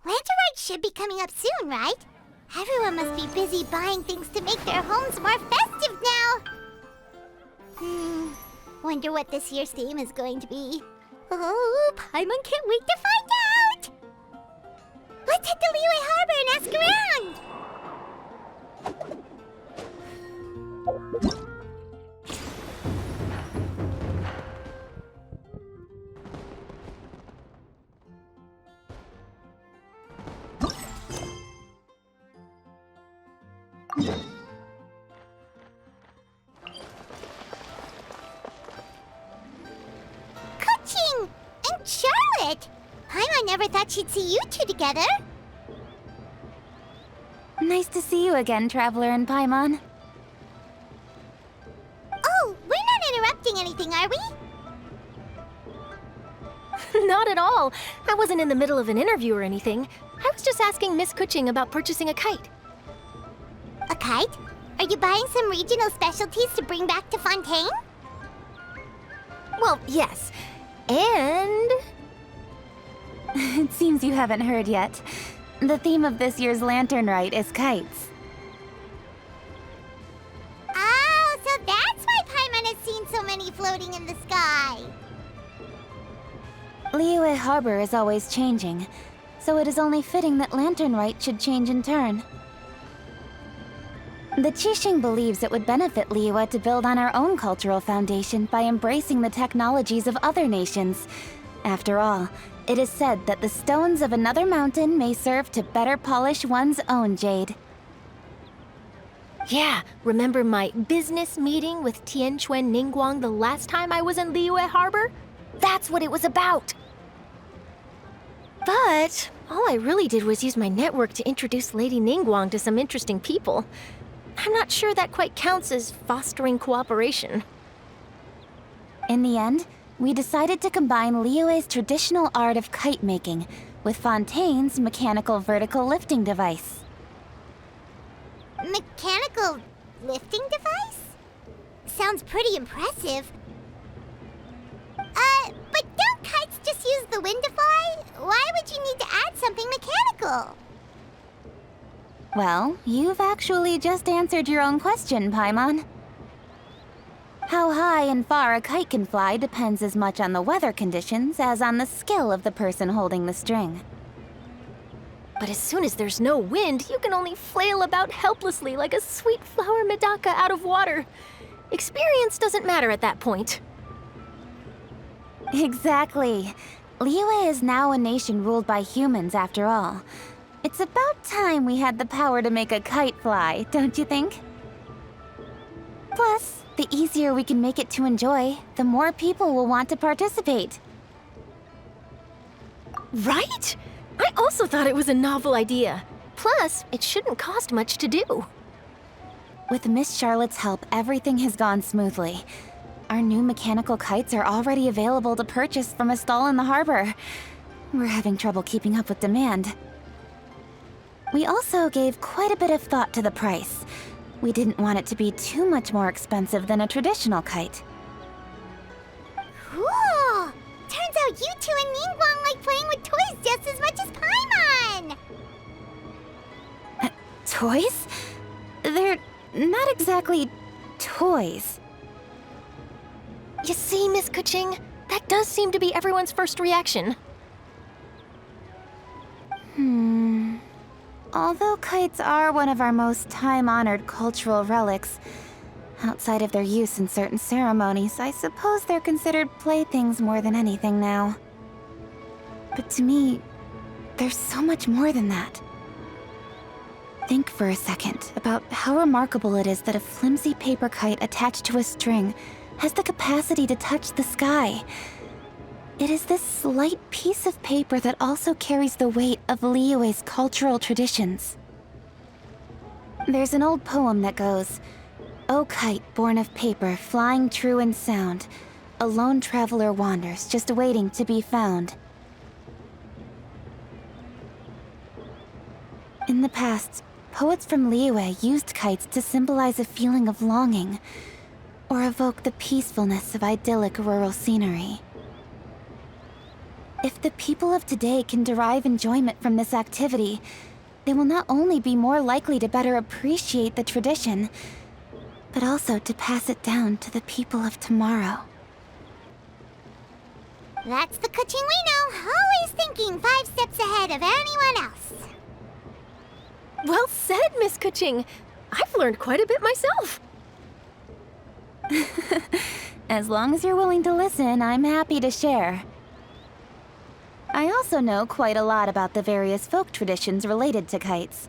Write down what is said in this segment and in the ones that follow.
Lantern should be coming up soon, right? Everyone must be busy buying things to make their homes more festive now. Wonder what this year's theme is going to be. Oh, Paimon can't wait to find out! Let's head to Liyue Harbor and ask around! Kuching! And Charlotte! Paimon never thought she'd see you two together. Nice to see you again, Traveler and Paimon. Oh, we're not interrupting anything, are we? Not at all. I wasn't in the middle of an interview or anything. I was just asking Miss Kuching about purchasing a kite. A kite? Are you buying some regional specialties to bring back to Fontaine? Well, yes. And... It seems you haven't heard yet. The theme of this year's Lantern Rite is kites. Oh, so that's why Paimon has seen so many floating in the sky. Liyue Harbor is always changing, so it is only fitting that Lantern Rite should change in turn. The Qixing believes it would benefit Liyue to build on our own cultural foundation by embracing the technologies of other nations. After all, it is said that the stones of another mountain may serve to better polish one's own jade. yeah, remember my business meeting with Tianquan Ningguang the last time I was in Liyue Harbor? That's what it was about. But all I really did was use my network to introduce Lady Ningguang to some interesting people. I'm not sure that quite counts as fostering cooperation. In the end, we decided to combine Liyue's traditional art of kite making with Fontaine's mechanical vertical lifting device. Mechanical lifting device? Sounds pretty impressive. But don't kites just use the wind to fly? Why would you need to add something mechanical? Well, you've actually just answered your own question, Paimon. How high and far a kite can fly depends as much on the weather conditions as on the skill of the person holding the string. But as soon as there's no wind, you can only flail about helplessly like a sweet flower medaka out of water. Experience doesn't matter at that point. Exactly. Liyue is now a nation ruled by humans, after all. It's about time we had the power to make a kite fly, don't you think? Plus, the easier we can make it to enjoy, the more people will want to participate. Right? I also thought it was a novel idea. Plus, it shouldn't cost much to do. With Miss Charlotte's help, everything has gone smoothly. Our new mechanical kites are already available to purchase from a stall in the harbor. We're having trouble keeping up with demand. We also gave quite a bit of thought to the price. We didn't want it to be too much more expensive than a traditional kite. Cool! Turns out you two and Ningguang like playing with toys just as much as Paimon! Toys? They're not exactly toys. You see, Miss Kuching, that does seem to be everyone's first reaction. Although kites are one of our most time-honored cultural relics, outside of their use in certain ceremonies, I suppose they're considered playthings more than anything now. But to me, there's so much more than that. Think for a second about how remarkable it is that a flimsy paper kite attached to a string has the capacity to touch the sky. It is this slight piece of paper that also carries the weight of Liyue's cultural traditions. There's an old poem that goes, "O kite born of paper, flying true and sound, a lone traveler wanders, just waiting to be found." In the past, poets from Liyue used kites to symbolize a feeling of longing, or evoke the peacefulness of idyllic rural scenery. If the people of today can derive enjoyment from this activity, they will not only be more likely to better appreciate the tradition, but also to pass it down to the people of tomorrow. That's the Kuching we know, always thinking 5 steps ahead of anyone else. Well said, Miss Kuching. I've learned quite a bit myself. As long as you're willing to listen, I'm happy to share. I also know quite a lot about the various folk traditions related to kites.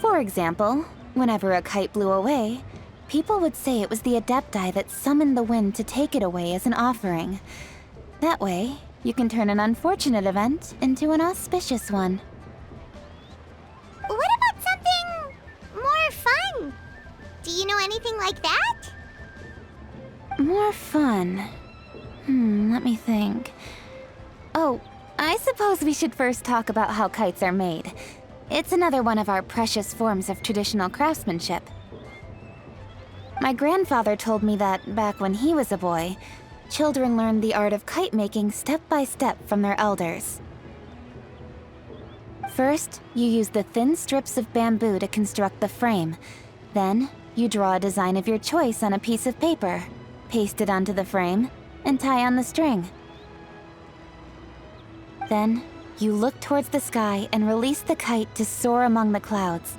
For example, whenever a kite blew away, people would say it was the Adepti that summoned the wind to take it away as an offering. That way, you can turn an unfortunate event into an auspicious one. What about something more fun? Do you know anything like that? More fun. Let me think. Oh, I suppose we should first talk about how kites are made. It's another one of our precious forms of traditional craftsmanship. My grandfather told me that, back when he was a boy, children learned the art of kite making step by step from their elders. First, you use the thin strips of bamboo to construct the frame. Then, you draw a design of your choice on a piece of paper, paste it onto the frame, and tie on the string. Then, you look towards the sky and release the kite to soar among the clouds.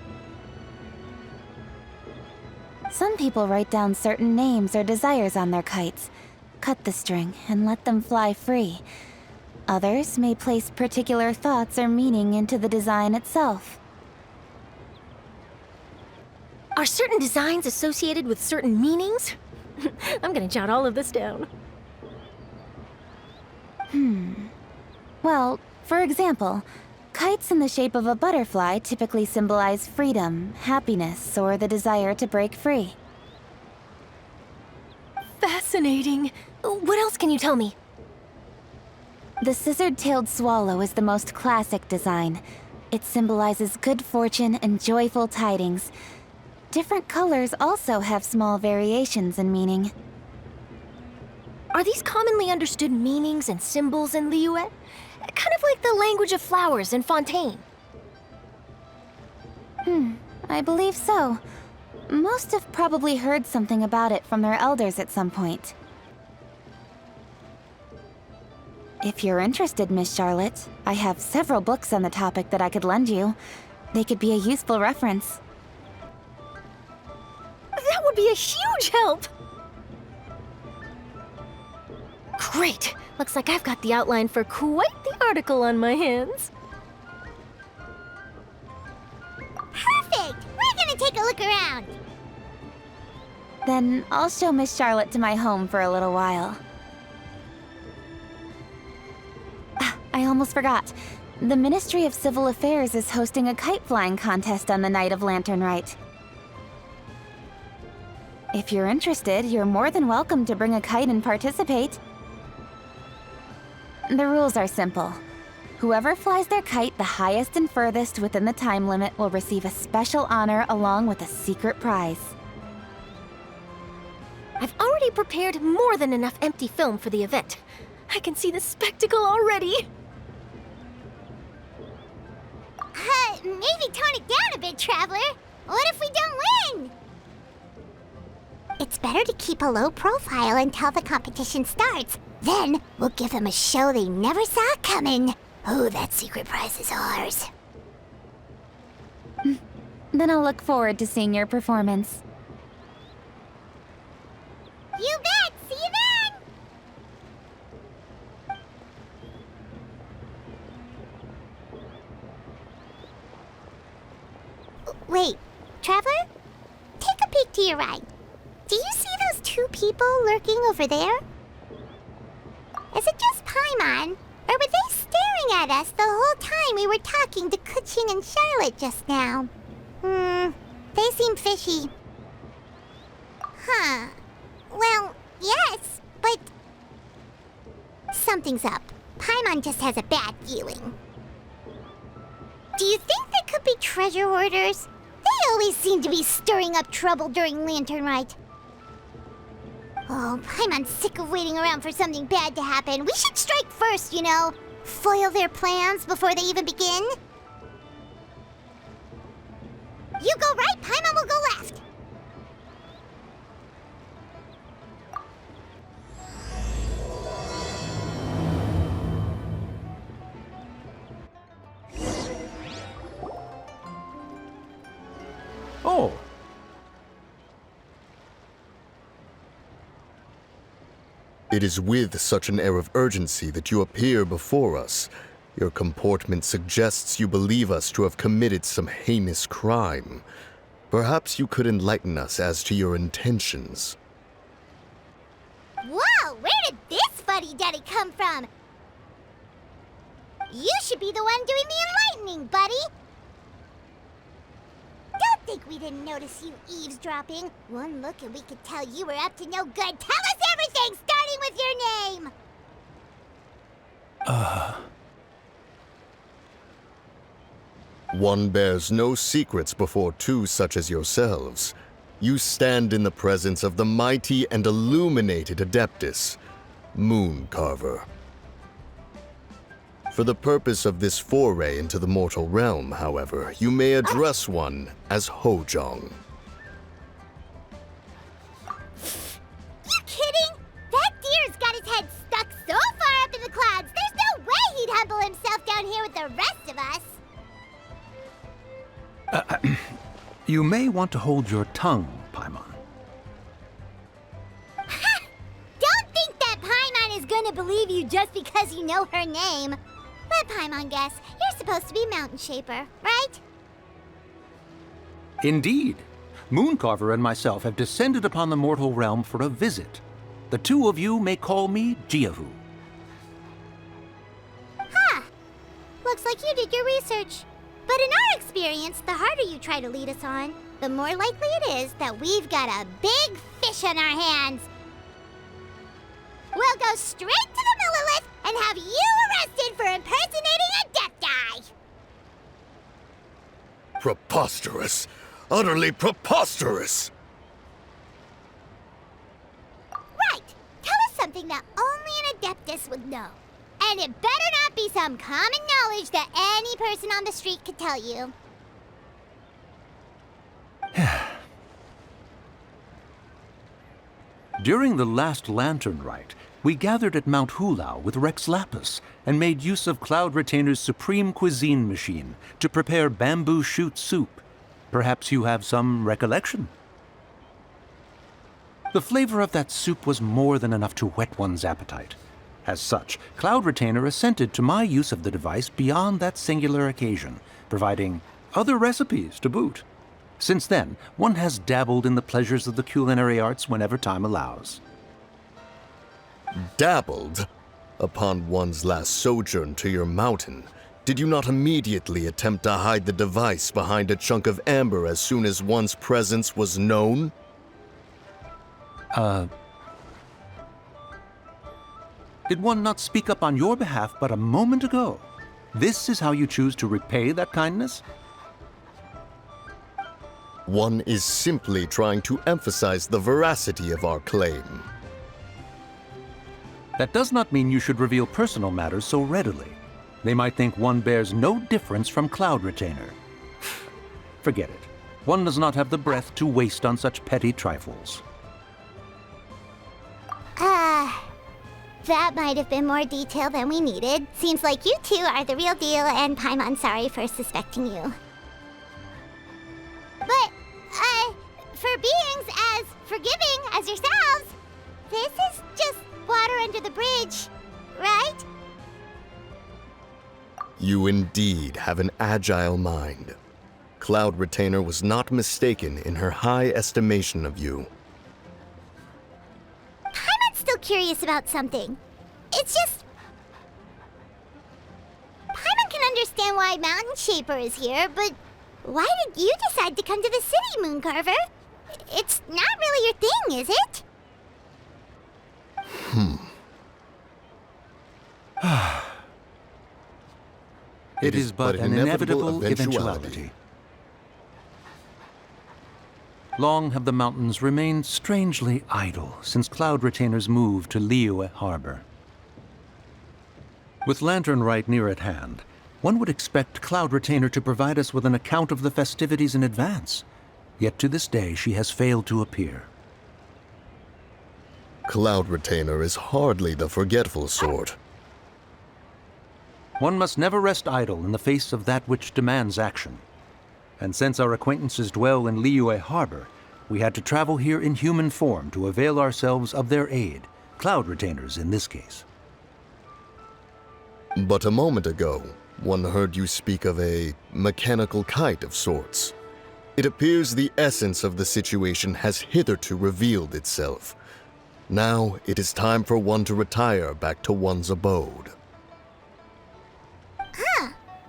Some people write down certain names or desires on their kites, cut the string, and let them fly free. Others may place particular thoughts or meaning into the design itself. Are certain designs associated with certain meanings? I'm gonna jot all of this down. Well, for example, kites in the shape of a butterfly typically symbolize freedom, happiness, or the desire to break free. Fascinating. What else can you tell me? The scissored-tailed swallow is the most classic design. It symbolizes good fortune and joyful tidings. Different colors also have small variations in meaning. Are these commonly understood meanings and symbols in Liyue? Kind of like the language of flowers in Fontaine. I believe so. Most have probably heard something about it from their elders at some point. If you're interested, Miss Charlotte, I have several books on the topic that I could lend you. They could be a useful reference. That would be a huge help! Great! Looks like I've got the outline for quite the article on my hands. Perfect! We're gonna take a look around. Then I'll show Miss Charlotte to my home for a little while. I almost forgot. The Ministry of Civil Affairs is hosting a kite flying contest on the night of Lantern Rite. If you're interested, you're more than welcome to bring a kite and participate. The rules are simple. Whoever flies their kite the highest and furthest within the time limit will receive a special honor along with a secret prize. I've already prepared more than enough empty film for the event. I can see the spectacle already. Maybe tone it down a bit, Traveler. What if we don't win? It's better to keep a low profile until the competition starts. Then we'll give them a show they never saw coming. Oh, that secret prize is ours. Then I'll look forward to seeing your performance. You bet! See you then! Wait, Traveler? Take a peek to your right. Do you see those two people lurking over there? Is it just Paimon? Or were they staring at us the whole time we were talking to Kuching and Charlotte just now? They seem fishy. Huh. Well, yes, but... something's up. Paimon just has a bad feeling. Do you think they could be treasure hoarders? They always seem to be stirring up trouble during Lantern Rite. Oh, Paimon's sick of waiting around for something bad to happen. We should strike first, you know. Foil their plans before they even begin. You go right, Paimon will go left. Oh. It is with such an air of urgency that you appear before us. Your comportment suggests you believe us to have committed some heinous crime. Perhaps you could enlighten us as to your intentions. Whoa, where did this fuddy-duddy come from? You should be the one doing the enlightening, buddy. Don't think we didn't notice you eavesdropping. One look and we could tell you were up to no good. Tell us everything, starting with your name! One bears no secrets before two such as yourselves. You stand in the presence of the mighty and illuminated Adeptus, Mooncarver. For the purpose of this foray into the mortal realm, however, you may address one as Hojong. You kidding? That deer's got his head stuck so far up in the clouds, there's no way he'd humble himself down here with the rest of us. You may want to hold your tongue, Paimon. Ha! Don't think that Paimon is gonna believe you just because you know her name. Let Paimon guess. You're supposed to be Mountain Shaper, right? Indeed. Mooncarver and myself have descended upon the mortal realm for a visit. The two of you may call me Jiahu. Huh. Looks like you did your research. But in our experience, the harder you try to lead us on, the more likely it is that we've got a big fish on our hands. We'll go straight to the Millilith and have you arrested for impersonating a death guy. Preposterous! Utterly preposterous! Right. Tell us something that only an Adeptus would know. And it better not be some common knowledge that any person on the street could tell you. During the last lantern rite, we gathered at Mount Hulau with Rex Lapis and made use of Cloud Retainer's supreme cuisine machine to prepare bamboo shoot soup. Perhaps you have some recollection? The flavor of that soup was more than enough to whet one's appetite. As such, Cloud Retainer assented to my use of the device beyond that singular occasion, providing other recipes to boot. Since then, one has dabbled in the pleasures of the culinary arts whenever time allows. Dabbled? Upon one's last sojourn to your mountain, did you not immediately attempt to hide the device behind a chunk of amber as soon as one's presence was known? Did one not speak up on your behalf but a moment ago? This is how you choose to repay that kindness? One is simply trying to emphasize the veracity of our claim. That does not mean you should reveal personal matters so readily. They might think one bears no difference from Cloud Retainer. Forget it. One does not have the breath to waste on such petty trifles. That might have been more detail than we needed. Seems like you two are the real deal, and Paimon's sorry for suspecting you. But, for beings as forgiving as yourselves, this is just water under the bridge, right? You indeed have an agile mind. Cloud Retainer was not mistaken in her high estimation of you. Paimon's still curious about something. It's just... Paimon can understand why Mountain Shaper is here, but why did you decide to come to the city, Mooncarver? It's not really your thing, is it? It is but an inevitable eventuality. Long have the mountains remained strangely idle since Cloud Retainers moved to Liyue Harbor. With Lantern Rite near at hand, one would expect Cloud Retainer to provide us with an account of the festivities in advance. Yet to this day, she has failed to appear. Cloud Retainer is hardly the forgetful sort. One must never rest idle in the face of that which demands action. And since our acquaintances dwell in Liyue Harbor, we had to travel here in human form to avail ourselves of their aid, Cloud Retainers in this case. But a moment ago, one heard you speak of a mechanical kite of sorts. It appears the essence of the situation has hitherto revealed itself. Now it is time for one to retire back to one's abode.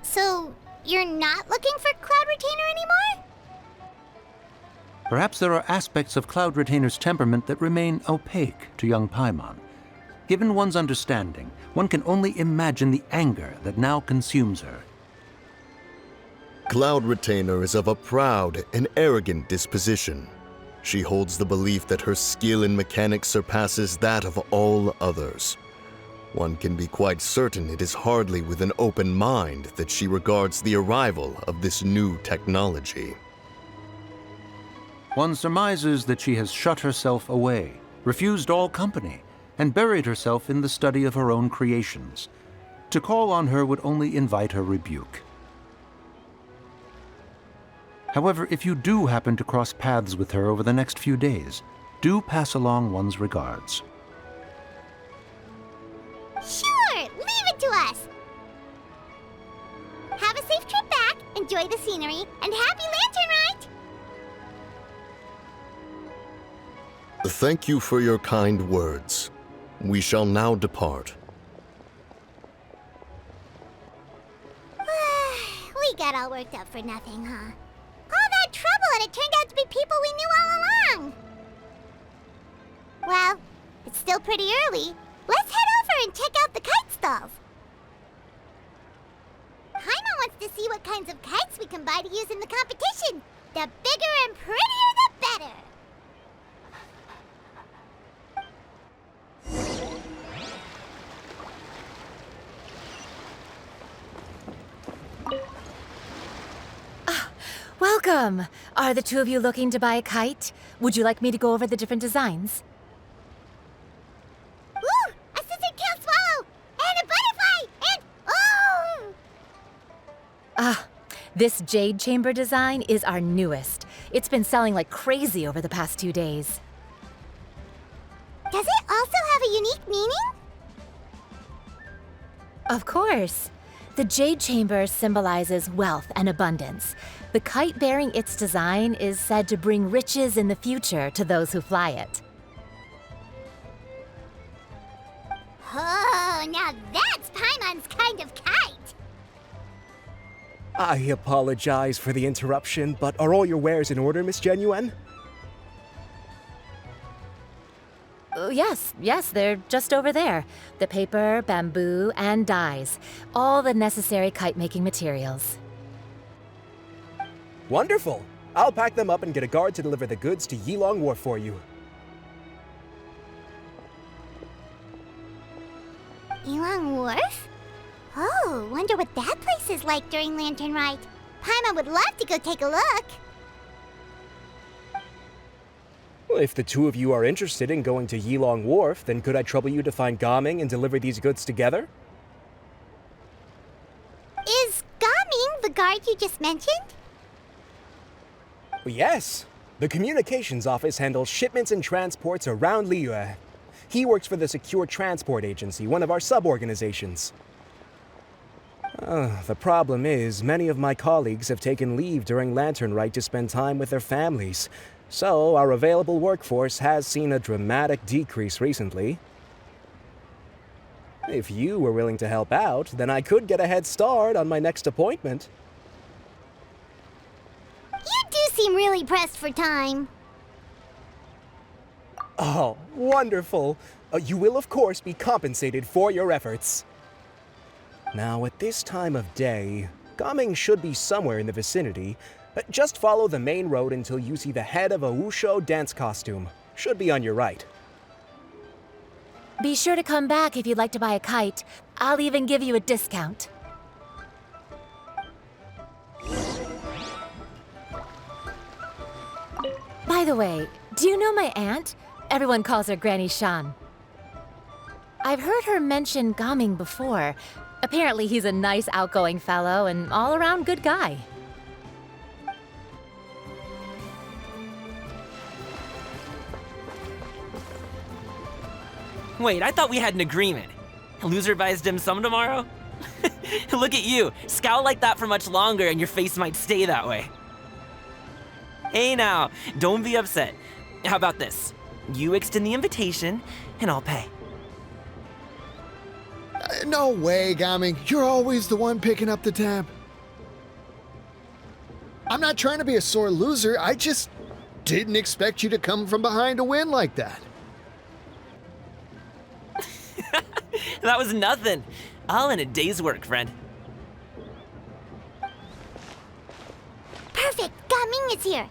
So, you're not looking for Cloud Retainer anymore? Perhaps there are aspects of Cloud Retainer's temperament that remain opaque to young Paimon. Given one's understanding, one can only imagine the anger that now consumes her. Cloud Retainer is of a proud and arrogant disposition. She holds the belief that her skill in mechanics surpasses that of all others. One can be quite certain it is hardly with an open mind that she regards the arrival of this new technology. One surmises that she has shut herself away, refused all company, and buried herself in the study of her own creations. To call on her would only invite her rebuke. However, if you do happen to cross paths with her over the next few days, do pass along one's regards. Sure, leave it to us. Have a safe trip back, enjoy the scenery, and happy Lantern Rite! Thank you for your kind words. We shall now depart. We got all worked up for nothing, huh? All that trouble and it turned out to be people we knew all along! Well, it's still pretty early. Let's head over and check out the kite stalls. Paimon wants to see what kinds of kites we can buy to use in the competition. The bigger and prettier, the better. Welcome! Are the two of you looking to buy a kite? Would you like me to go over the different designs? Ooh! A scissor kill swallow! And a butterfly! And oh! This jade chamber design is our newest. It's been selling like crazy over the past 2 days. Does it also have a unique meaning? Of course. The jade chamber symbolizes wealth and abundance. The kite bearing its design is said to bring riches in the future to those who fly it. Oh, now that's Paimon's kind of kite! I apologize for the interruption, but are all your wares in order, Miss Genuine? Yes, they're just over there. The paper, bamboo, and dyes. All the necessary kite-making materials. Wonderful! I'll pack them up and get a guard to deliver the goods to Yilong Wharf for you. Yilong Wharf? Oh, wonder what that place is like during Lantern Rite. Paimon would love to go take a look. Well, if the two of you are interested in going to Yilong Wharf, then could I trouble you to find Gaming and deliver these goods together? Is Gaming the guard you just mentioned? Well, yes. The communications office handles shipments and transports around Liyue. He works for the Secure Transport Agency, one of our sub-organizations. The problem is, many of my colleagues have taken leave during Lantern Rite to spend time with their families, so our available workforce has seen a dramatic decrease recently. If you were willing to help out, then I could get a head start on my next appointment. You do seem really pressed for time. Oh, wonderful! You will, of course, be compensated for your efforts. Now, at this time of day, Gaming should be somewhere in the vicinity, Just follow the main road until you see the head of a Wushu dance costume. Should be on your right. Be sure to come back if you'd like to buy a kite. I'll even give you a discount. By the way, do you know my aunt? Everyone calls her Granny Shan. I've heard her mention Gaming before. Apparently he's a nice, outgoing fellow and all-around good guy. Wait, I thought we had an agreement. Loser buys dim sum tomorrow? Look at you, scowl like that for much longer and your face might stay that way. Hey now, don't be upset. How about this? You extend the invitation, and I'll pay. No way, Gaming. You're always the one picking up the tab. I'm not trying to be a sore loser. I just didn't expect you to come from behind to win like that. That was nothing. All in a day's work, friend. Perfect! Gaming is here!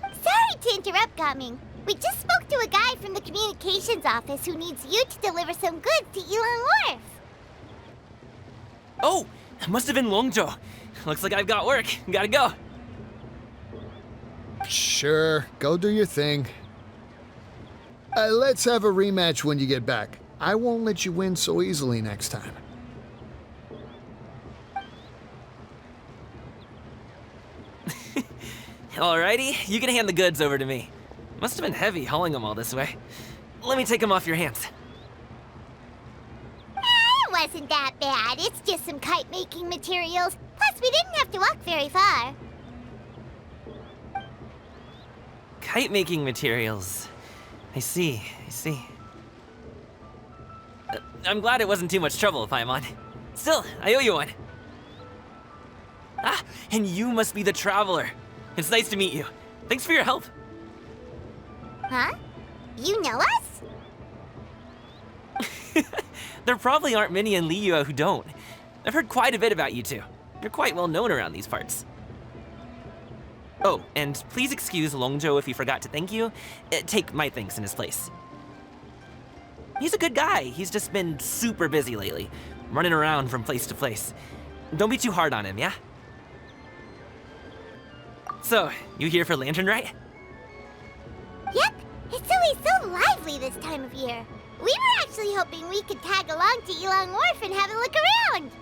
Sorry to interrupt, Gaming. We just spoke to a guy from the communications office who needs you to deliver some goods to Ilang Wharf. Oh, it must have been Longzhou. Looks like I've got work. Gotta go. Sure, go do your thing. Let's have a rematch when you get back. I won't let you win so easily next time. Alrighty, you can hand the goods over to me. Must have been heavy hauling them all this way. Let me take them off your hands. It wasn't that bad. It's just some kite-making materials. Plus, we didn't have to walk very far. Kite-making materials. I see. I'm glad it wasn't too much trouble, Paimon. Still, I owe you one. Ah, and you must be the traveler. It's nice to meet you. Thanks for your help. Huh? You know us? There probably aren't many in Liyue who don't. I've heard quite a bit about you two. You're quite well known around these parts. Oh, and please excuse Longzhou if he forgot to thank you. Take my thanks in his place. He's a good guy. He's just been super busy lately, running around from place to place. Don't be too hard on him, yeah? So, you here for Lantern Rite? Yep. It's always so lively this time of year. We were actually hoping we could tag along to Ilang Wharf and have a look around.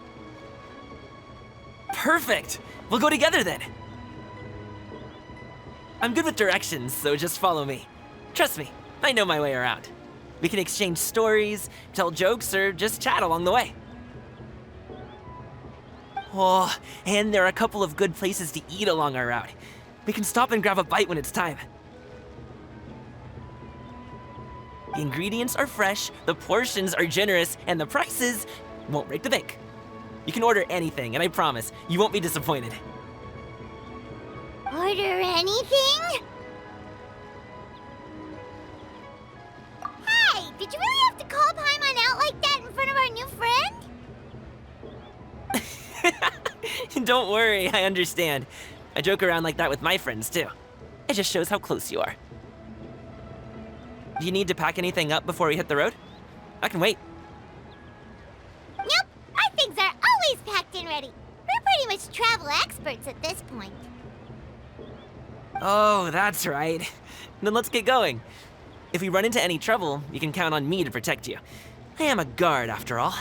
Perfect! We'll go together then. I'm good with directions, so just follow me. Trust me, I know my way around. We can exchange stories, tell jokes, or just chat along the way. Oh, and there are a couple of good places to eat along our route. We can stop and grab a bite when it's time. The ingredients are fresh, the portions are generous, and the prices won't break the bank. You can order anything, and I promise, you won't be disappointed. Order anything? Hey, did you really have to call Paimon out like that in front of our new friend? Don't worry, I understand. I joke around like that with my friends, too. It just shows how close you are. Do you need to pack anything up before we hit the road? I can wait. Nope, our things are always packed and ready. We're pretty much travel experts at this point. Oh, that's right. Then let's get going. If we run into any trouble, you can count on me to protect you. I am a guard, after all.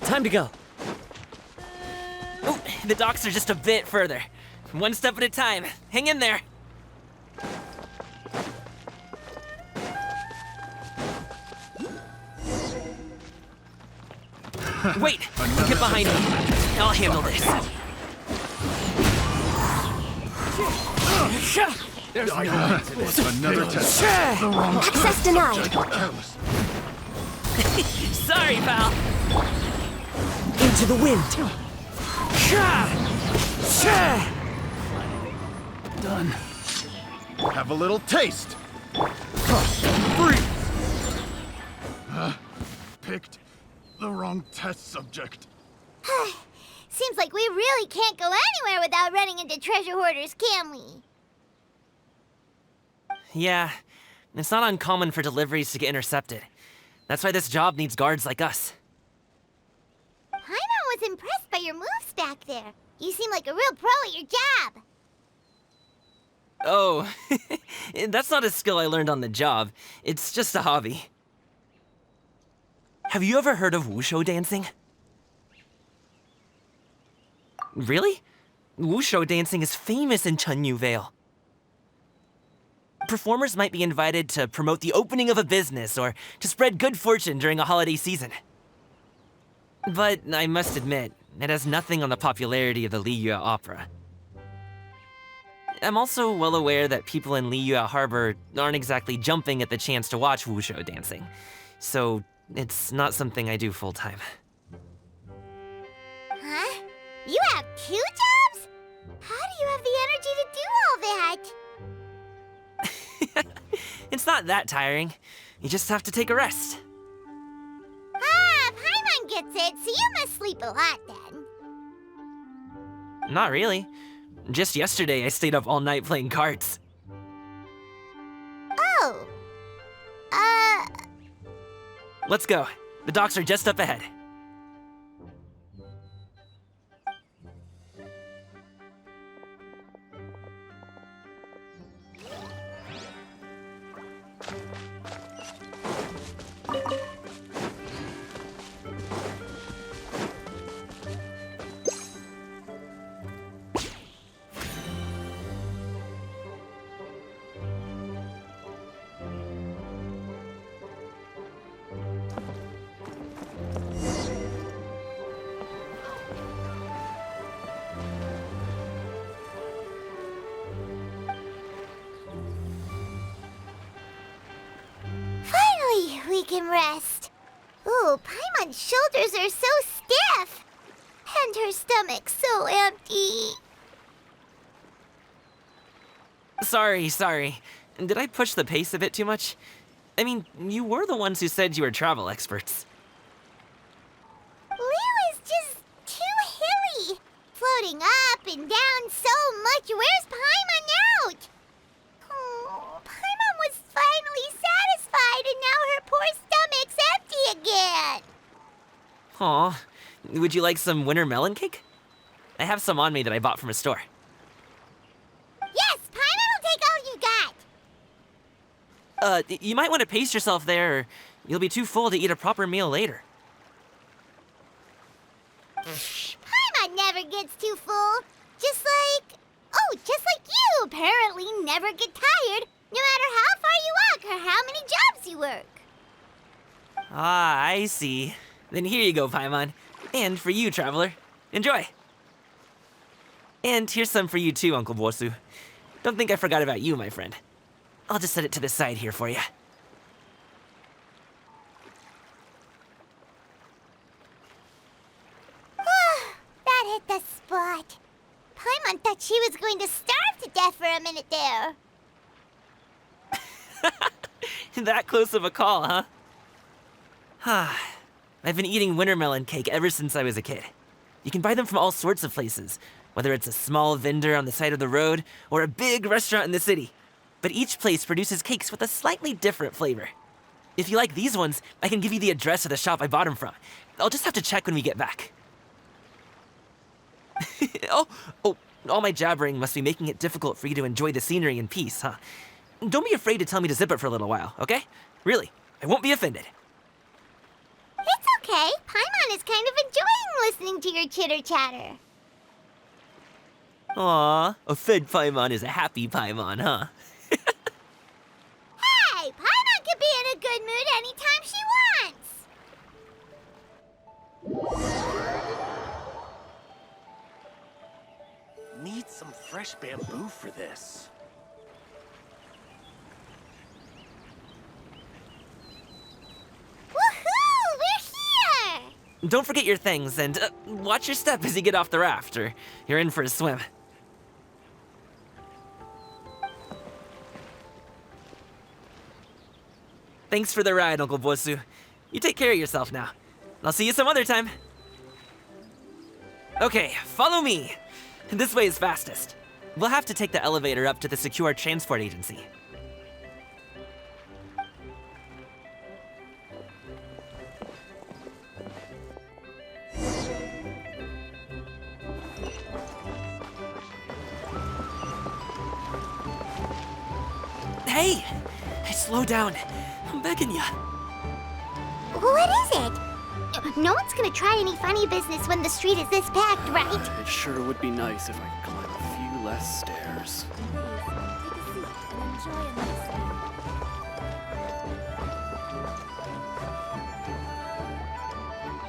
Time to go. Oh, the docks are just a bit further. One step at a time. Hang in there. Wait! Get behind me. I'll handle this. There's no end to this. Another test. Access denied. Sorry, pal. Into the wind. Done. Have a little taste. Freeze! Picked the wrong test subject. Seems like we really can't go anywhere without running into treasure hoarders, can we? Yeah, it's not uncommon for deliveries to get intercepted. That's why this job needs guards like us. Paimon was impressed by your moves back there. You seem like a real pro at your job. Oh, that's not a skill I learned on the job. It's just a hobby. Have you ever heard of wushu dancing? Really? Wushu dancing is famous in Chunyu Vale. Performers might be invited to promote the opening of a business or to spread good fortune during a holiday season. But I must admit, it has nothing on the popularity of the Liyue opera. I'm also well aware that people in Liyue Harbor aren't exactly jumping at the chance to watch wushu dancing, so it's not something I do full-time. Huh? You have 2 jobs? How do you have the energy to do all that? It's not that tiring. You just have to take a rest. Ah, Paimon gets it, so you must sleep a lot then. Not really. Just yesterday, I stayed up all night playing cards. Oh. Let's go. The docks are just up ahead. Finally, we can rest. Ooh, Paimon's shoulders are so stiff. And her stomach's so empty. Sorry. Did I push the pace a bit too much? I mean, you were the ones who said you were travel experts. Liu is just too hilly. Floating up and down so much. Where's Paimon out? Oh, Paimon was finally satisfied and now her poor stomach's empty again. Aw, would you like some winter melon cake? I have some on me that I bought from a store. Yes, Paimon will take all you got. You might want to pace yourself there, or you'll be too full to eat a proper meal later. Paimon never gets too full. Just like you apparently never get tired, no matter how far you walk or how many jobs you work. Ah, I see. Then here you go, Paimon. And for you, traveler. Enjoy. And here's some for you too, Uncle Bosu. Don't think I forgot about you, my friend. I'll just set it to the side here for you. That hit the spot. Paimon thought she was going to starve to death for a minute there. That close of a call, huh? I've been eating winter melon cake ever since I was a kid. You can buy them from all sorts of places, whether it's a small vendor on the side of the road or a big restaurant in the city. But each place produces cakes with a slightly different flavor. If you like these ones, I can give you the address of the shop I bought them from. I'll just have to check when we get back. Oh, all my jabbering must be making it difficult for you to enjoy the scenery in peace, huh? Don't be afraid to tell me to zip it for a little while, okay? Really, I won't be offended. It's okay. Paimon is kind of enjoying listening to your chitter-chatter. Aw, a fed Paimon is a happy Paimon, huh? Hey, Paimon can be in a good mood anytime she wants. Need some fresh bamboo for this. Woohoo! We're here! Don't forget your things, and watch your step as you get off the raft, or you're in for a swim. Thanks for the ride, Uncle Bosu. You take care of yourself now. I'll see you some other time. Okay, follow me. This way is fastest. We'll have to take the elevator up to the secure transport agency. Hey! Slow down. I'm begging you. What is it? No one's gonna try any funny business when the street is this packed, right? It sure would be nice if I could climb a few less stairs.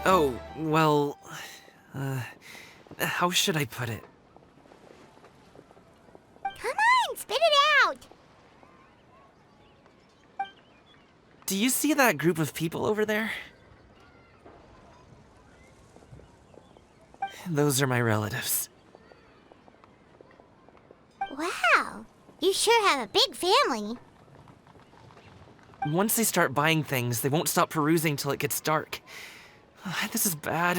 Oh, well... how should I put it? Come on, spit it out! Do you see that group of people over there? Those are my relatives. Wow, you sure have a big family. Once they start buying things, they won't stop perusing till it gets dark. This is bad.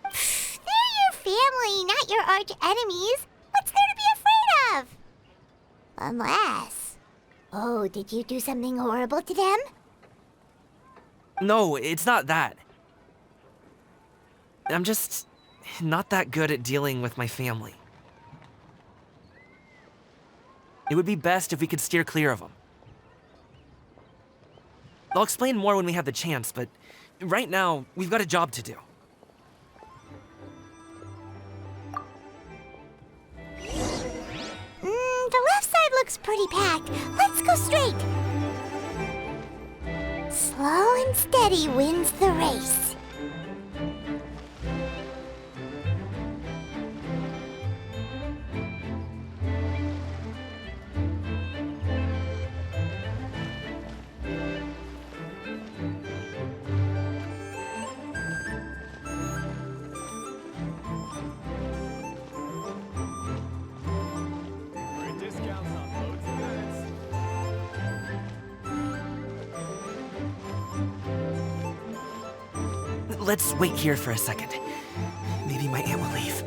They're your family, not your arch enemies. What's there to be afraid of? Unless... Oh, did you do something horrible to them? No, it's not that. I'm just not that good at dealing with my family. It would be best if we could steer clear of them. I'll explain more when we have the chance, but right now, we've got a job to do. The left side looks pretty packed. Let's go straight. Slow and steady wins the race. Let's wait here for a second. Maybe my aunt will leave.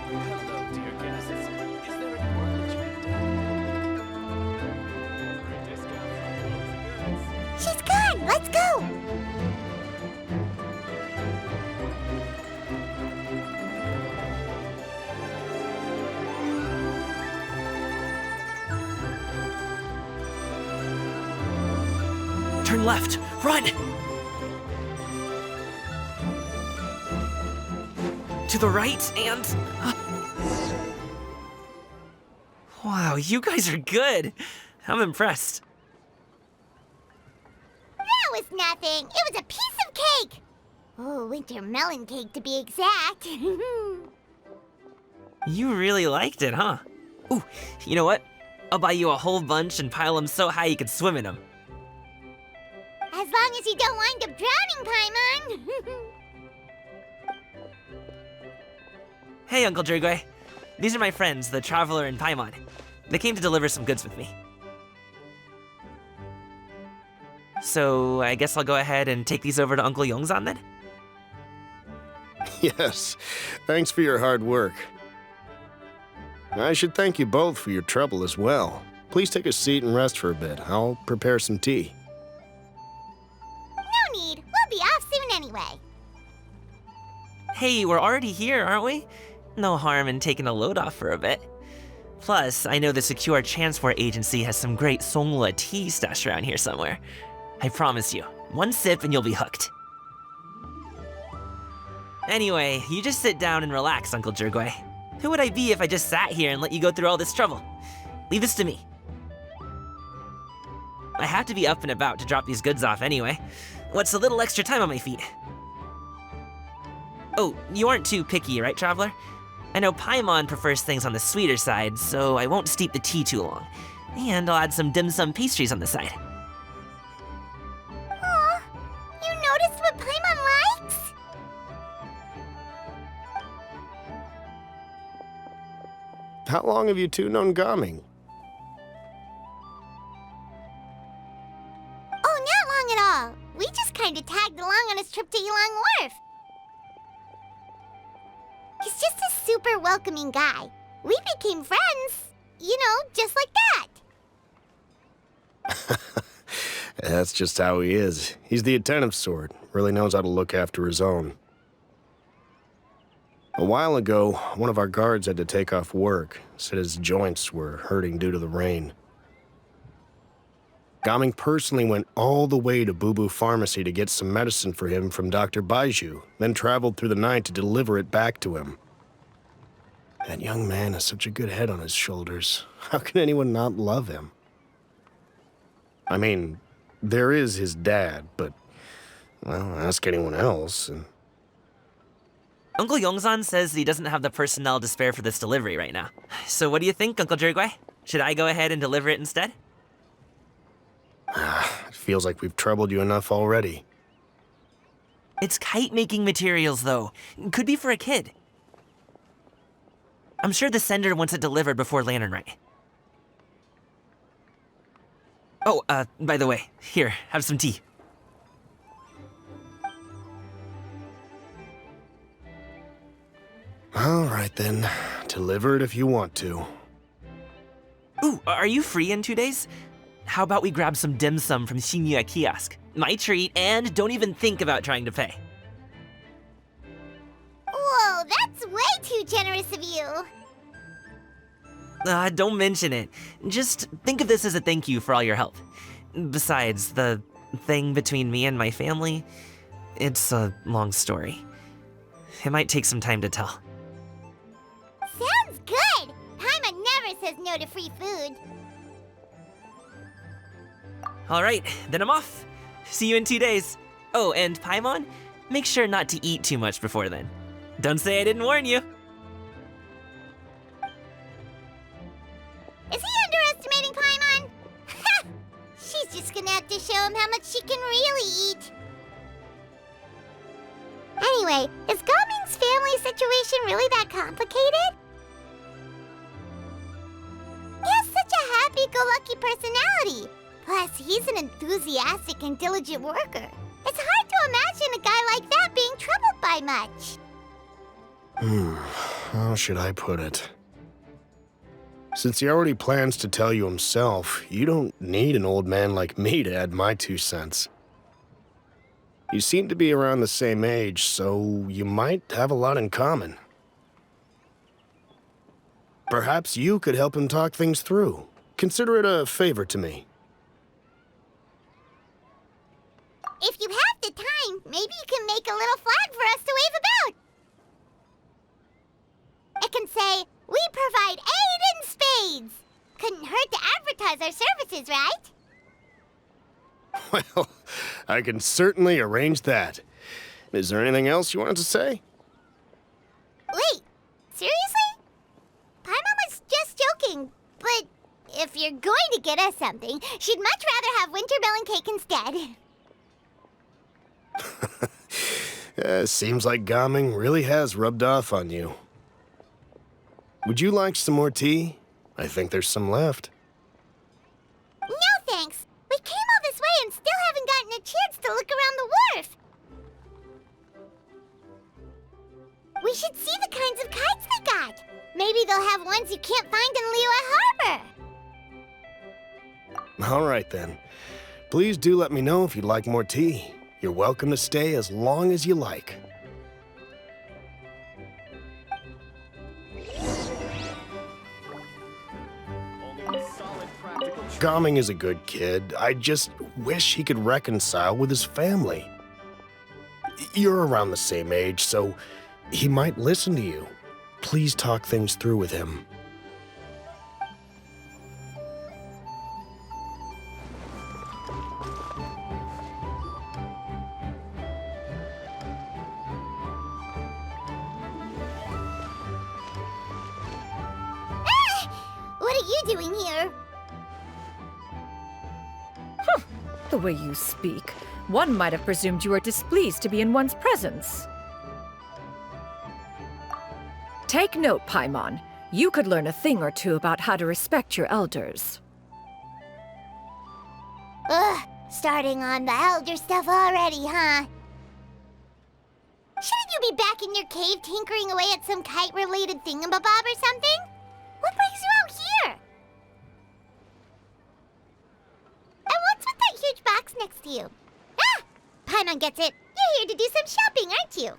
Hello, dear guests. Is there any work that you can do? For a discount on clothes and goods. She's gone. Let's go. Turn left! Run! To the right and... Wow, you guys are good. I'm impressed. That was nothing. It was a piece of cake. Oh, winter melon cake to be exact. You really liked it, huh? Ooh, you know what? I'll buy you a whole bunch and pile them so high you could swim in them. As long as you don't wind up drowning, Paimon. Hey, Uncle Jirgwe. These are my friends, the Traveler and Paimon. They came to deliver some goods with me. So, I guess I'll go ahead and take these over to Uncle Yongzan then? Yes, thanks for your hard work. I should thank you both for your trouble as well. Please take a seat and rest for a bit. I'll prepare some tea. No need. We'll be off soon anyway. Hey, we're already here, aren't we? No harm in taking a load off for a bit. Plus, I know the Secure Transport Agency has some great Songhua tea stashed around here somewhere. I promise you, one sip and you'll be hooked. Anyway, you just sit down and relax, Uncle Jirgwe. Who would I be if I just sat here and let you go through all this trouble? Leave this to me. I have to be up and about to drop these goods off anyway. What's a little extra time on my feet? Oh, you aren't too picky, right, Traveler? I know Paimon prefers things on the sweeter side, so I won't steep the tea too long. And I'll add some dim sum pastries on the side. Aw, you noticed what Paimon likes? How long have you two known Gaming? Oh, not long at all. We just kinda tagged along on his trip to Ylang Wharf. He's just a super welcoming guy. We became friends, you know, just like that. That's just how he is. He's the attentive sort. Really knows how to look after his own. A while ago, one of our guards had to take off work. Said his joints were hurting due to the rain. Gaming personally went all the way to Boo Boo Pharmacy to get some medicine for him from Dr. Baiju, then traveled through the night to deliver it back to him. That young man has such a good head on his shoulders. How can anyone not love him? I mean, there is his dad, but, well, ask anyone else, and... Uncle Yongzan says he doesn't have the personnel to spare for this delivery right now. So what do you think, Uncle Jirgui? Should I go ahead and deliver it instead? It feels like we've troubled you enough already. It's kite-making materials, though. Could be for a kid. I'm sure the sender wants it delivered before Lantern Rite. Oh, by the way, here, have some tea. All right, then. Deliver it if you want to. Ooh, are you free in 2 days? How about we grab some dim sum from Shinya Kiosk? My treat, and don't even think about trying to pay. Whoa, that's way too generous of you. Don't mention it. Just think of this as a thank you for all your help. Besides, the thing between me and my family, it's a long story. It might take some time to tell. Sounds good. Paimon never says no to free food. All right, then I'm off. See you in 2 days. Oh, and Paimon, make sure not to eat too much before then. Don't say I didn't warn you. Is he underestimating Paimon? Ha! She's just gonna have to show him how much she can really eat. Anyway, is Gaming's family situation really that complicated? He has such a happy-go-lucky personality. Plus, he's an enthusiastic and diligent worker. It's hard to imagine a guy like that being troubled by much. How should I put it? Since he already plans to tell you himself, you don't need an old man like me to add my 2 cents. You seem to be around the same age, so you might have a lot in common. Perhaps you could help him talk things through. Consider it a favor to me. If you have the time, maybe you can make a little flag for us to wave about. It can say, "We provide aid in spades." Couldn't hurt to advertise our services, right? Well, I can certainly arrange that. Is there anything else you wanted to say? Wait, seriously? Paimon was just joking, but if you're going to get us something, she'd much rather have winter melon cake instead. Seems like Gaming really has rubbed off on you. Would you like some more tea? I think there's some left. No thanks. We came all this way and still haven't gotten a chance to look around the wharf. We should see the kinds of kites they got. Maybe they'll have ones you can't find in Liyue Harbor. All right, then. Please do let me know if you'd like more tea. You're welcome to stay as long as you like. Gaming is a good kid. I just wish he could reconcile with his family. You're around the same age, so he might listen to you. Please talk things through with him. What are you doing here? The way you speak, one might have presumed you were displeased to be in one's presence. Take note, Paimon. You could learn a thing or two about how to respect your elders. Ugh, starting on the elder stuff already, huh? Shouldn't you be back in your cave tinkering away at some kite-related thingamabob or something? What brings you out here? And what's with that huge box next to you? Ah! Paimon gets it. You're here to do some shopping, aren't you?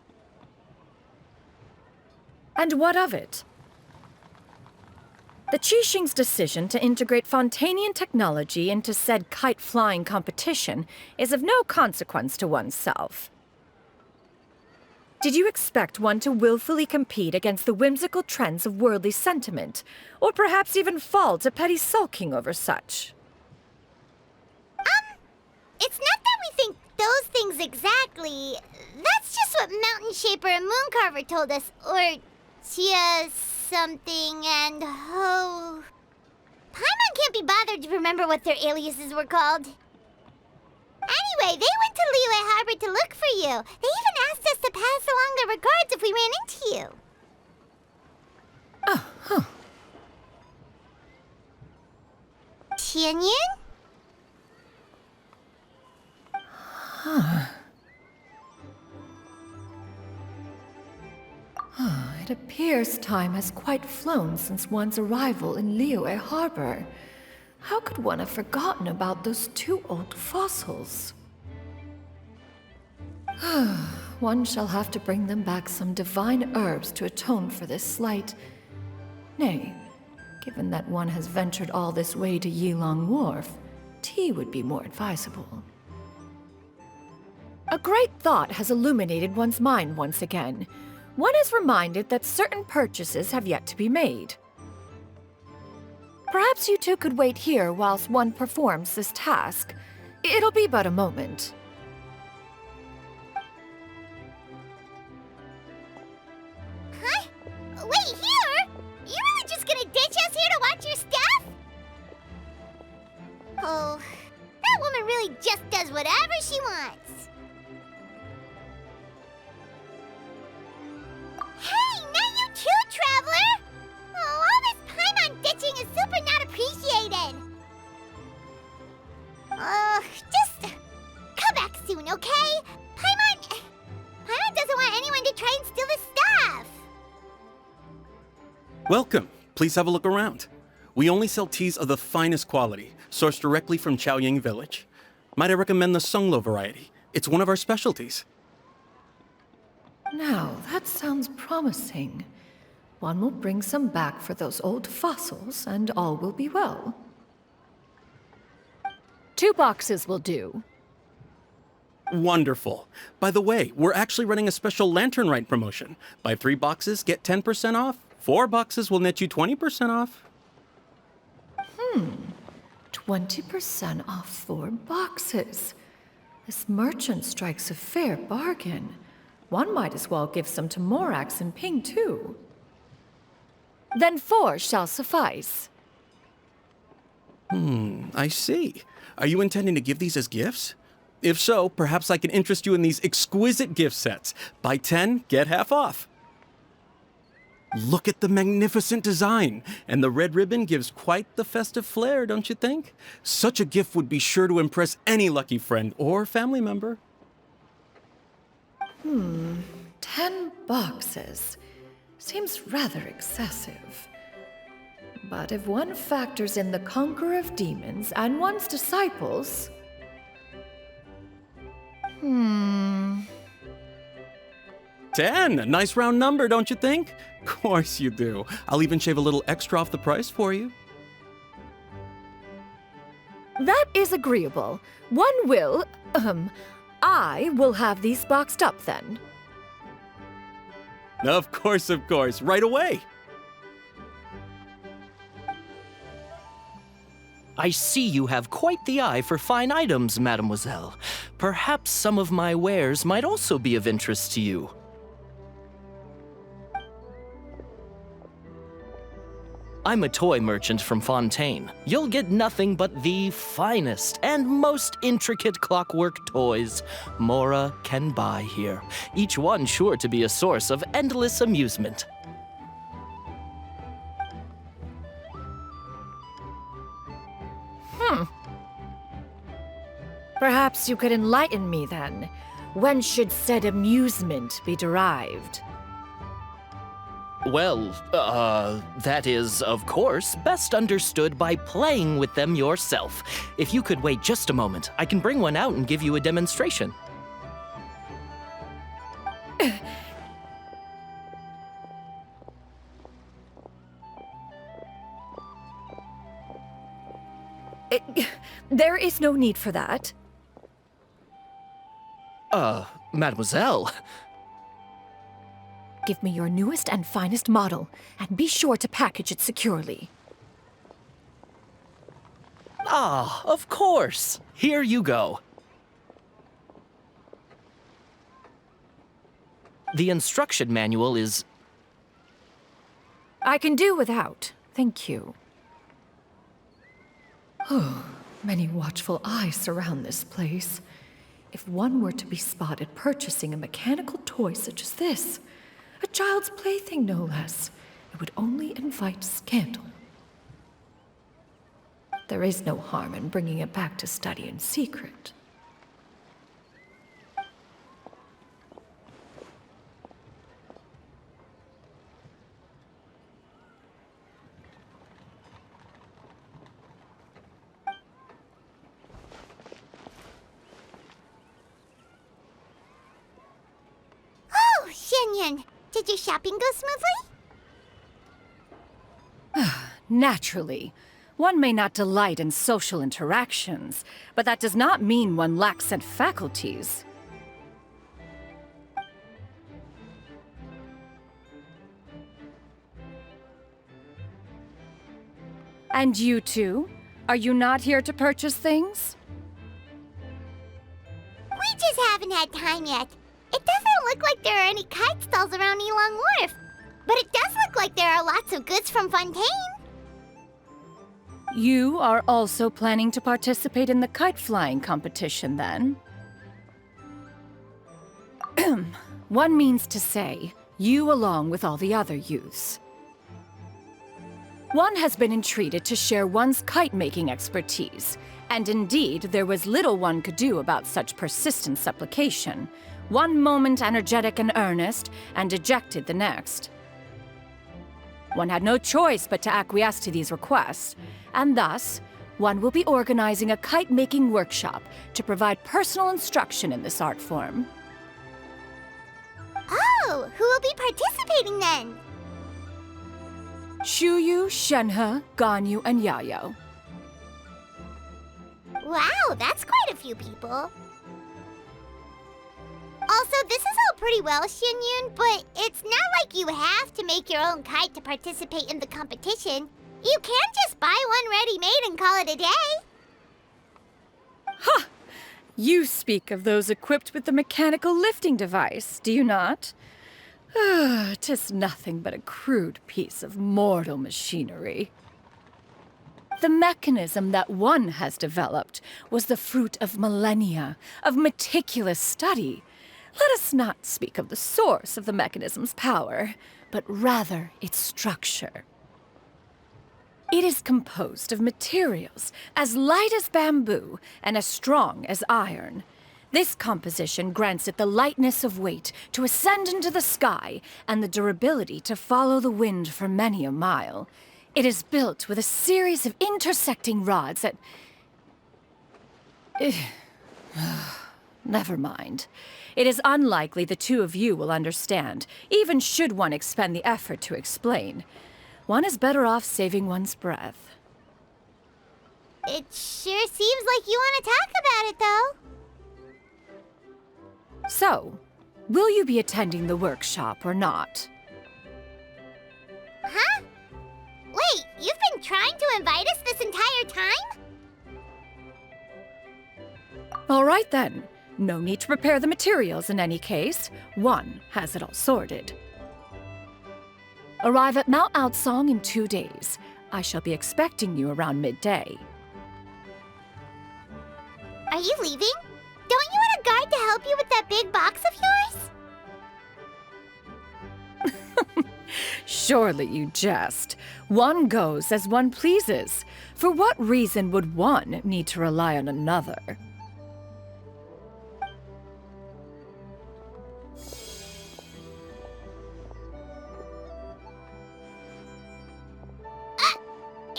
And what of it? The Qixing's decision to integrate Fontanian technology into said kite-flying competition is of no consequence to oneself. Did you expect one to willfully compete against the whimsical trends of worldly sentiment, or perhaps even fall to petty sulking over such? It's not that we think those things exactly. That's just what Mountain Shaper and Mooncarver told us, or Chia something and Ho. Paimon can't be bothered to remember what their aliases were called. Anyway, they went to Liyue Harbor to look for you. They even asked us to pass along their regards if we ran into you. Oh, huh. Tianyin? It appears time has quite flown since one's arrival in Liyue Harbor. How could one have forgotten about those two old fossils? One shall have to bring them back some divine herbs to atone for this slight. Nay, given that one has ventured all this way to Yilong Wharf, tea would be more advisable. A great thought has illuminated one's mind once again. One is reminded that certain purchases have yet to be made. Perhaps you two could wait here whilst one performs this task. It'll be but a moment. Huh? Wait, here? You really just gonna ditch us here to watch your stuff? Oh, that woman really just does whatever she wants. Hey, not you too, Traveler! Oh, all this Paimon ditching is super not appreciated. Just come back soon, okay? Paimon doesn't want anyone to try and steal the stuff. Welcome. Please have a look around. We only sell teas of the finest quality, sourced directly from Chaoying Village. Might I recommend the Sunglo variety? It's one of our specialties. Now, that sounds promising. One will bring some back for those old fossils, and all will be well. 2 boxes will do. Wonderful. By the way, we're actually running a special Lantern Rite promotion. Buy 3 boxes, get 10% off. 4 boxes will net you 20% off. 20% off 4 boxes. This merchant strikes a fair bargain. One might as well give some to Morax and Ping, too. Then 4 shall suffice. I see. Are you intending to give these as gifts? If so, perhaps I can interest you in these exquisite gift sets. Buy 10, get half off. Look at the magnificent design, and the red ribbon gives quite the festive flair, don't you think? Such a gift would be sure to impress any lucky friend or family member. 10 boxes. Seems rather excessive. But if one factors in the Conqueror of Demons and one's disciples... 10! A nice round number, don't you think? Of course you do. I'll even shave a little extra off the price for you. That is agreeable. One will, I will have these boxed up then. Of course, right away. I see you have quite the eye for fine items, mademoiselle. Perhaps some of my wares might also be of interest to you. I'm a toy merchant from Fontaine. You'll get nothing but the finest and most intricate clockwork toys Mora can buy here, each one sure to be a source of endless amusement. Perhaps you could enlighten me then. When should said amusement be derived? Well, that is, of course, best understood by playing with them yourself. If you could wait just a moment, I can bring one out and give you a demonstration. There is no need for that. Mademoiselle. Give me your newest and finest model, and be sure to package it securely. Ah, of course. Here you go. The instruction manual is... I can do without, thank you. Oh, many watchful eyes surround this place. If one were to be spotted purchasing a mechanical toy such as this, a child's plaything no less, it would only invite scandal. There is no harm in bringing it back to study in secret. Oh, Xianyan, did your shopping go smoothly? Naturally. One may not delight in social interactions, but that does not mean one lacks said faculties. And you two? Are you not here to purchase things? We just haven't had time yet. It doesn't look like there are any kite stalls around Elong Wharf, but it does look like there are lots of goods from Fontaine. You are also planning to participate in the kite flying competition, then? One means to say, you along with all the other youths. One has been entreated to share one's kite-making expertise, and indeed, there was little one could do about such persistent supplication. One moment energetic and earnest, and dejected the next. One had no choice but to acquiesce to these requests, and thus, one will be organizing a kite-making workshop to provide personal instruction in this art form. Oh, who will be participating then? Shuyu, Shenhe, Ganyu, and Yayo. Wow, that's quite a few people. Also, this is all pretty well, Xianyun, but it's not like you have to make your own kite to participate in the competition. You can just buy one ready-made and call it a day. Ha! You speak of those equipped with the mechanical lifting device, do you not? 'Tis nothing but a crude piece of mortal machinery. The mechanism that one has developed was the fruit of millennia of meticulous study. Let us not speak of the source of the mechanism's power, but rather its structure. It is composed of materials as light as bamboo and as strong as iron. This composition grants it the lightness of weight to ascend into the sky and the durability to follow the wind for many a mile. It is built with a series of intersecting rods that... Never mind. It is unlikely the two of you will understand, even should one expend the effort to explain. One is better off saving one's breath. It sure seems like you want to talk about it, though. So, will you be attending the workshop or not? Huh? Wait, you've been trying to invite us this entire time? All right then. No need to prepare the materials in any case. One has it all sorted. Arrive at Mount Outsong in 2 days. I shall be expecting you around midday. Are you leaving? Don't you want a guard to help you with that big box of yours? Surely you jest. One goes as one pleases. For what reason would one need to rely on another?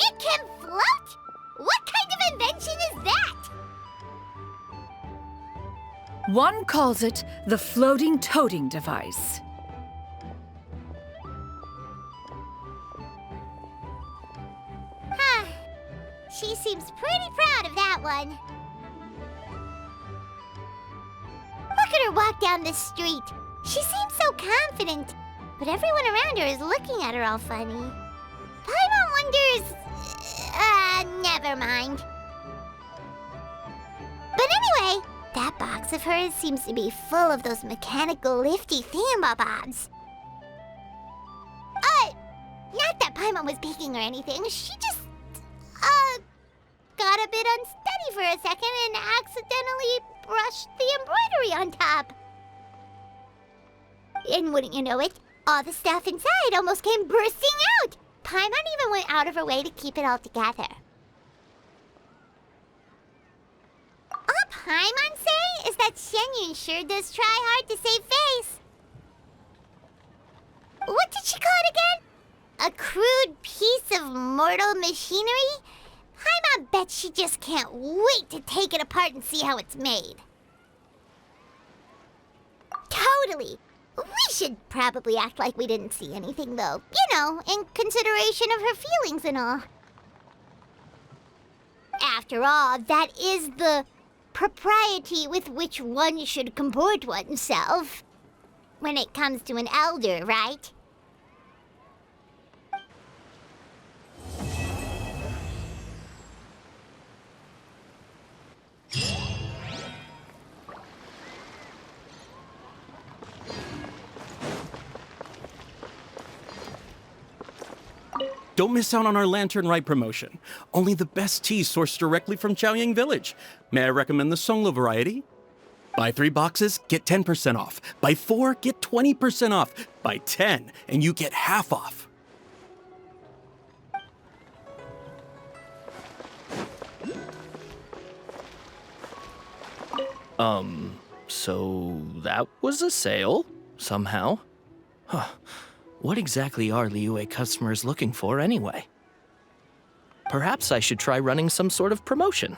It can float? What kind of invention is that? One calls it the floating toting device. Huh. She seems pretty proud of that one. Look at her walk down the street. She seems so confident, but everyone around her is looking at her all funny. Paimon wonders... never mind. But anyway, that box of hers seems to be full of those mechanical lifty thingamabobs. Not that Paimon was peeking or anything. She just, got a bit unsteady for a second and accidentally brushed the embroidery on top. And wouldn't you know it, all the stuff inside almost came bursting out. Paimon even went out of her way to keep it all together. All Paimon say is that Shenyun sure does try hard to save face. What did she call it again? A crude piece of mortal machinery? Paimon bet she just can't wait to take it apart and see how it's made. Totally. We should probably act like we didn't see anything, though. You know, in consideration of her feelings and all. After all, that is the propriety with which one should comport oneself. When it comes to an elder, right? Don't miss out on our Lantern Rite promotion. Only the best tea sourced directly from Chaoyang Village. May I recommend the Songlo variety? Buy 3 boxes, get 10% off. Buy 4, get 20% off. Buy 10, and you get half off. So that was a sale, somehow. Huh. What exactly are Liyue customers looking for anyway? Perhaps I should try running some sort of promotion.